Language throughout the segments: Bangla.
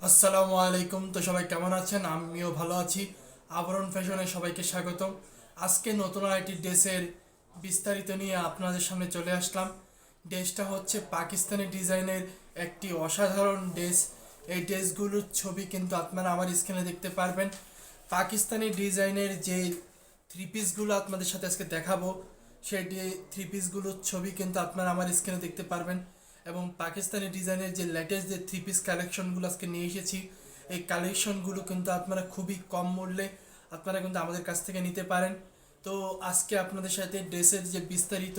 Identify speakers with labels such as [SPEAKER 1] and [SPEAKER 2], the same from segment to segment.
[SPEAKER 1] আসসালামু আলাইকুম। তো সবাই কেমন আছেন? আমিও ভালো আছি। আবরণ ফ্যাশনে সবাইকে স্বাগতম। আজকে নতুন আরেকটি ড্রেসের বিস্তারিত নিয়ে আপনাদের সামনে চলে আসলাম। ড্রেসটা হচ্ছে পাকিস্তানি ডিজাইনের একটি অসাধারণ ড্রেস। এই ড্রেসগুলোর ছবি কিন্তু আপনারা আমার স্ক্রিনে দেখতে পারবেন। পাকিস্তানি ডিজাইনের যে থ্রি পিসগুলো আপনাদের সাথে আজকে দেখাবো, সেই থ্রি পিসগুলোর ছবি কিন্তু আপনারা আমার স্ক্রিনে দেখতে পারবেন। এবং পাকিস্তানি ডিজাইনের যে লেটেস্ট যে থ্রি পিস কালেকশনগুলো আজকে নিয়ে এসেছি, এই কালেকশনগুলো কিন্তু আপনারা খুবই কম মূল্যে আপনারা কিন্তু আমাদের কাছ থেকে নিতে পারেন। তো আজকে আপনাদের সাথে ড্রেসের যে বিস্তারিত,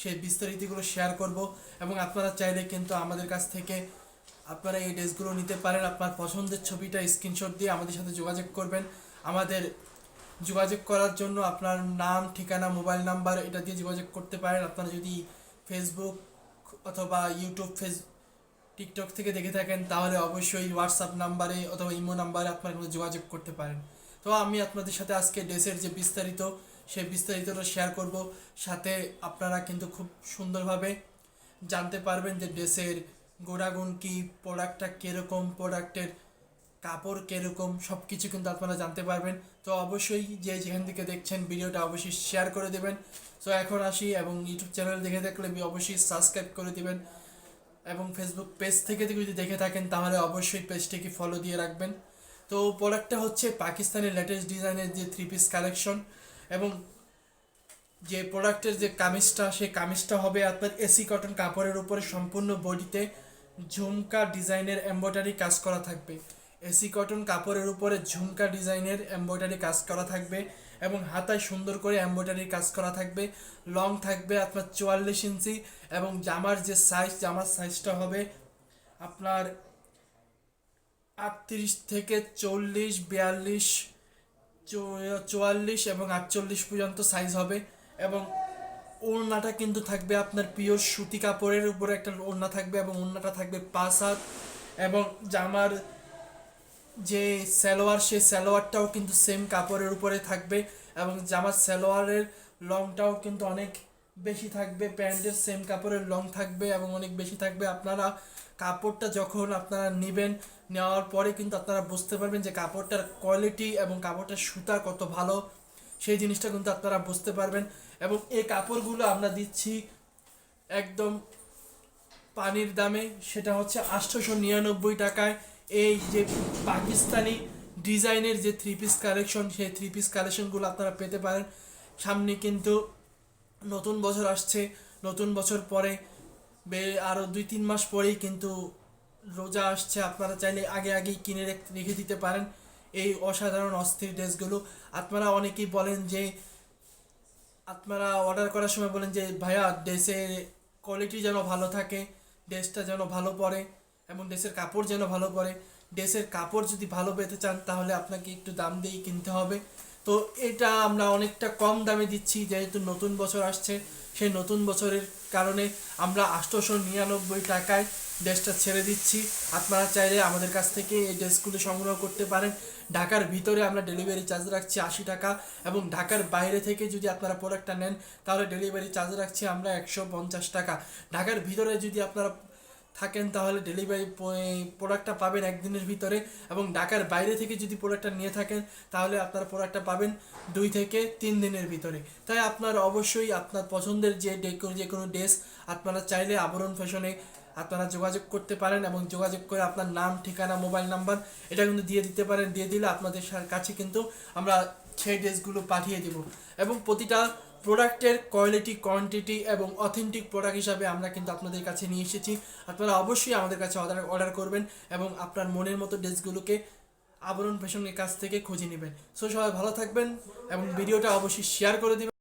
[SPEAKER 1] সেই বিস্তারিতগুলো শেয়ার করব। এবং আপনারা চাইলে কিন্তু আমাদের কাছ থেকে আপনারা এই ড্রেসগুলো নিতে পারেন। আপনার পছন্দের ছবিটা স্ক্রিনশট দিয়ে আমাদের সাথে যোগাযোগ করবেন। আমাদের যোগাযোগ করার জন্য আপনার নাম, ঠিকানা, মোবাইল নাম্বার এটা দিয়ে যোগাযোগ করতে পারেন। আপনারা যদি ফেসবুক অথবা ইউটিউব, টিকটক থেকে দেখে থাকেন তাহলে অবশ্যই হোয়াটসঅ্যাপ নাম্বারে অথবা ইমো নাম্বারে আপনারা কিন্তু যোগাযোগ করতে পারেন। তো আমি আপনাদের সাথে আজকে ড্রেসের যে বিস্তারিত, সেই বিস্তারিতটা শেয়ার করব। সাথে আপনারা কিন্তু খুব সুন্দরভাবে জানতে পারবেন যে ড্রেসের গুণাগুণ কী, প্রোডাক্টটা কীরকম, প্রোডাক্টের কাপড় কীরকম, সব কিছু কিন্তু আপনারা জানতে পারবেন। তো অবশ্যই যে যেখান থেকে দেখছেন ভিডিওটা অবশ্যই শেয়ার করে দেবেন। সো এখন আসি, এবং ইউটিউব চ্যানেল দেখে থাকলে অবশ্যই সাবস্ক্রাইব করে দিবেন। এবং ফেসবুক পেজ থেকে যদি দেখে থাকেন তাহলে অবশ্যই পেজটিকে ফলো দিয়ে রাখবেন। তো প্রোডাক্টটা হচ্ছে পাকিস্তানের লেটেস্ট ডিজাইনের যে থ্রি পিস কালেকশন। এবং যে প্রোডাক্টের যে কামিজটা, সেই কামিজটা হবে আপনার এসি কটন কাপড়ের উপরে সম্পূর্ণ বডিতে ঝুমকা ডিজাইনের এমব্রয়ডারি কাজ করা থাকবে। এসি কটন কাপড়ের উপরে ঝুমকা ডিজাইনের এমব্রয়ডারি কাজ করা থাকবে এবং হাতায় সুন্দর করে এমব্রয়ডারি কাজ করা থাকবে। লং থাকবে আপনার 44 ইঞ্চি। এবং জামার সাইজটা হবে আপনার 38 থেকে 40, 42, 44 এবং 48 পর্যন্ত সাইজ হবে। এবং ওড়নাটা কিন্তু থাকবে আপনার পিওর সুতি কাপড়ের উপরে একটা ওড়না থাকবে, এবং ওড়নাটা থাকবে 5 হাত। এবং জামার যে সালোয়ার, সেই সালোয়ারটাও কিন্তু সেম কাপড়ের উপরে থাকবে। এবং জামার সালোয়ারের লংটাও কিন্তু অনেক বেশি থাকবে, প্যান্টের সেম কাপড়ের লং থাকবে এবং অনেক বেশি থাকবে। আপনারা কাপড়টা যখন আপনারা নেবেন, নেওয়ার পরে কিন্তু আপনারা বুঝতে পারবেন যে কাপড়টার কোয়ালিটি এবং কাপড়টার সুতা কত ভালো, সেই জিনিসটা কিন্তু আপনারা বুঝতে পারবেন। এবং এই কাপড়গুলো আমরা দিচ্ছি একদম পানির দামে, সেটা হচ্ছে 899 টাকায়। এই যে পাকিস্তানি ডিজাইনের যে থ্রি পিস কালেকশন, সেই থ্রি পিস কালেকশনগুলো আপনারা পেতে পারেন। সামনে কিন্তু নতুন বছর আসছে। নতুন বছর পরে আরও 2-3 মাস পরেই কিন্তু রোজা আসছে। আপনারা চাইলে আগে আগেই কিনে রেখে দিতে পারেন এই অসাধারণ অস্থির ড্রেসগুলো। আপনারা অনেকেই বলেন যে, আপনারা অর্ডার করার সময় বলেন যে ভাইয়া ড্রেসের কোয়ালিটি যেন ভালো থাকে, ড্রেসটা যেন ভালো পড়ে, এবং ড্রেসের কাপড় যেন ভালো পড়ে। ড্রেসের কাপড় যদি ভালো পেতে চান তাহলে আপনাকে একটু দাম দিয়েই কিনতে হবে। তো এটা আমরা অনেকটা কম দামে দিচ্ছি, যেহেতু নতুন বছর আসছে। সেই নতুন বছরের কারণে আমরা 899 টাকায় ড্রেসটা ছেড়ে দিচ্ছি। আপনারা চাইলে আমাদের কাছ থেকে এই ড্রেসগুলো সংগ্রহ করতে পারেন। ঢাকার ভিতরে আমরা ডেলিভারি চার্জ রাখছি 80 টাকা, এবং ঢাকার বাইরে থেকে যদি আপনারা প্রোডাক্টটা নেন তাহলে ডেলিভারি চার্জ রাখছি আমরা 150 টাকা। ঢাকার ভিতরে যদি আপনারা থাকেন তাহলে ডেলিভারি প্রোডাক্টটা পাবেন একদিনের ভিতরে, এবং ঢাকার বাইরে থেকে যদি প্রোডাক্টটা নিয়ে থাকেন তাহলে আপনারা প্রোডাক্টটা পাবেন 2 থেকে 3 দিনের ভিতরে। তাই আপনার অবশ্যই আপনার পছন্দের যে কোনো ড্রেস আপনারা চাইলে আবরণ ফ্যাশনে আপনারা যোগাযোগ করতে পারেন, এবং যোগাযোগ করে আপনার নাম, ঠিকানা, মোবাইল নাম্বার এটা কিন্তু দিয়ে দিতে পারেন। দিয়ে দিলে আপনাদের কাছে কিন্তু আমরা সেই ড্রেসগুলো পাঠিয়ে দেব। এবং প্রতিটা প্রোডাক্টের কোয়ালিটি, কোয়ান্টিটি এবং অথেন্টিক প্রোডাক্ট হিসাবে আমরা কিন্তু আপনাদের কাছে নিয়ে এসেছি। আপনারা অবশ্যই আমাদের কাছে অর্ডার করবেন এবং আপনার মনের মতো ড্রেসগুলোকে আবরণ ফ্যাশনের কাছ থেকে খুঁজে নেবেন। সো সবাই ভালো থাকবেন এবং ভিডিওটা অবশ্যই শেয়ার করে দিবেন।